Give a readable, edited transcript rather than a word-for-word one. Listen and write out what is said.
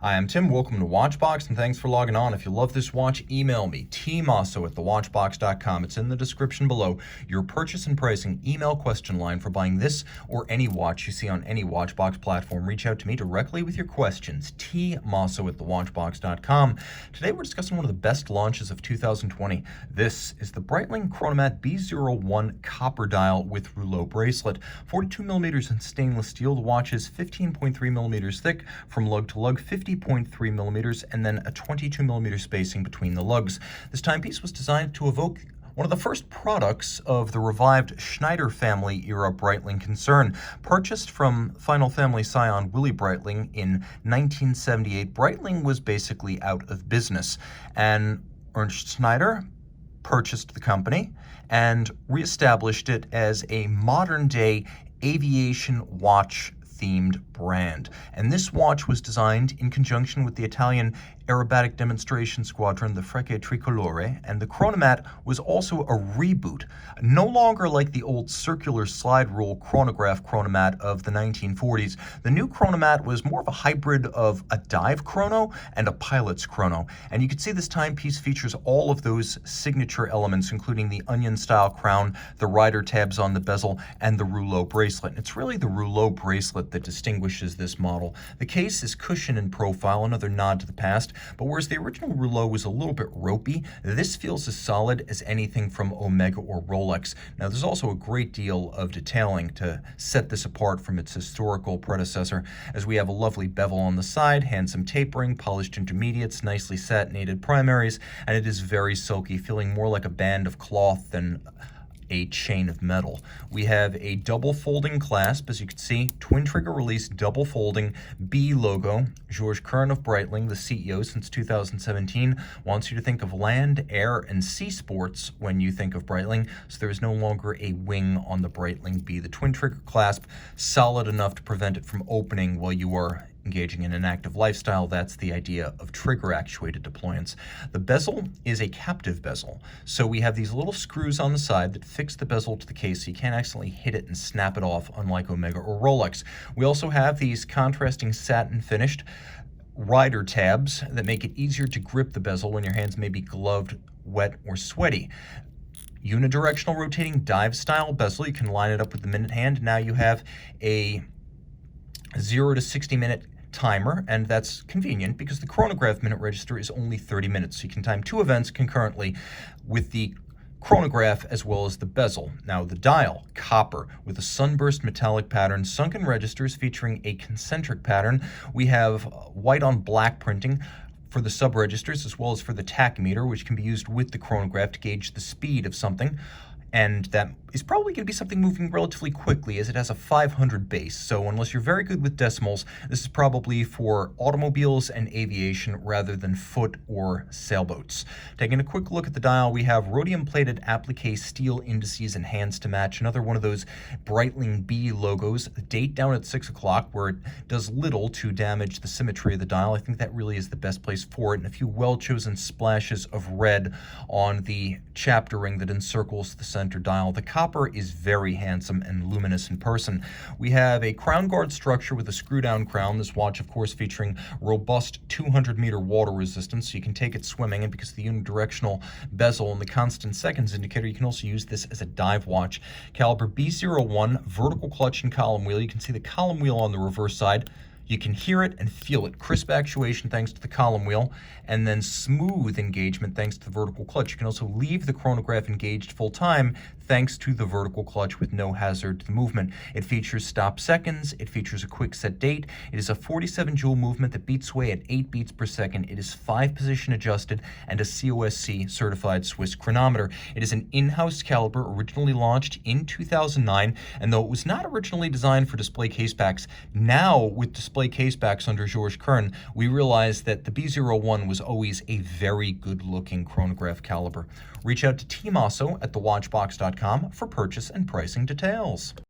Hi, I'm Tim. Welcome to Watchbox, and thanks for logging on. If you love this watch, email me, tmosso@thewatchbox.com. It's in the description below. Your purchase and pricing email question line for buying this or any watch you see on any Watchbox platform. Reach out to me directly with your questions, tmosso@thewatchbox.com. Today we're discussing one of the best launches of 2020. This is the Breitling Chronomat B01 copper dial with Rouleaux Bracelet. 42 millimeters in stainless steel. The watch is 15.3 millimeters thick from lug to lug, 50.3 millimeters, and then a 22 millimeter spacing between the lugs. This timepiece was designed to evoke one of the first products of the revived Schneider family era Breitling concern. Purchased from final family scion Willy Breitling in 1978, Breitling was basically out of business, and Ernst Schneider purchased the company and reestablished it as a modern-day aviation watch themed brand. And this watch was designed in conjunction with the Italian aerobatic demonstration squadron, the Frecce Tricolore, and the Chronomat was also a reboot, no longer like the old circular slide rule chronograph Chronomat of the 1940s. The new Chronomat was more of a hybrid of a dive chrono and a pilot's chrono, and you can see this timepiece features all of those signature elements, including the onion-style crown, the rider tabs on the bezel, and the Rouleaux bracelet. And it's really the Rouleaux bracelet that distinguishes this model. The case is cushion in profile, another nod to the past, but whereas the original Rouleaux was a little bit ropey, this feels as solid as anything from Omega or Rolex. Now, there's also a great deal of detailing to set this apart from its historical predecessor, as we have a lovely bevel on the side, handsome tapering, polished intermediates, nicely satinated primaries, and it is very silky, feeling more like a band of cloth than a chain of metal. We have a double folding clasp, as you can see, twin trigger release, double folding, B logo. Georges Kern of Breitling, the CEO since 2017, wants you to think of land, air, and sea sports when you think of Breitling, so there is no longer a wing on the Breitling B. The twin trigger clasp, solid enough to prevent it from opening while you are engaging in an active lifestyle. That's the idea of trigger actuated deployance. The bezel is a captive bezel, so we have these little screws on the side that fix the bezel to the case so you can't accidentally hit it and snap it off, unlike Omega or Rolex. We also have these contrasting satin finished rider tabs that make it easier to grip the bezel when your hands may be gloved, wet, or sweaty. Unidirectional rotating dive style bezel. You can line it up with the minute hand. Now you have a 0 to 60 minute timer, and that's convenient because the chronograph minute register is only 30 minutes, so you can time two events concurrently with the chronograph as well as the bezel. Now, the dial, copper, with a sunburst metallic pattern, sunken registers featuring a concentric pattern. We have white on black printing for the sub-registers as well as for the tachymeter, which can be used with the chronograph to gauge the speed of something. And that is probably going to be something moving relatively quickly, as it has a 500 base. So unless you're very good with decimals, this is probably for automobiles and aviation rather than foot or sailboats. Taking a quick look at the dial, we have rhodium-plated applique steel indices and hands to match. Another one of those Breitling B logos. The date down at 6 o'clock, where it does little to damage the symmetry of the dial. I think that really is the best place for it. And a few well-chosen splashes of red on the chapter ring that encircles the center dial. The copper is very handsome and luminous in person. We have a crown guard structure with a screw-down crown. This watch, of course, featuring robust 200-meter water resistance, so you can take it swimming, and because of the unidirectional bezel and the constant seconds indicator, you can also use this as a dive watch. Caliber B01, vertical clutch and column wheel. You can see the column wheel on the reverse side. You can hear it and feel it. Crisp actuation thanks to the column wheel, and then smooth engagement thanks to the vertical clutch. You can also leave the chronograph engaged full time thanks to the vertical clutch with no hazard to the movement. It features stop seconds. It features a quick set date. It is a 47 joule movement that beats away at 8 beats per second. It is 5 position adjusted and a COSC certified Swiss chronometer. It is an in-house caliber originally launched in 2009, and though it was not originally designed for display casebacks, now with display casebacks under Georges Kern, we realized that the B01 was always a very good-looking chronograph caliber. Reach out to Tim Mosso at thewatchbox.com for purchase and pricing details.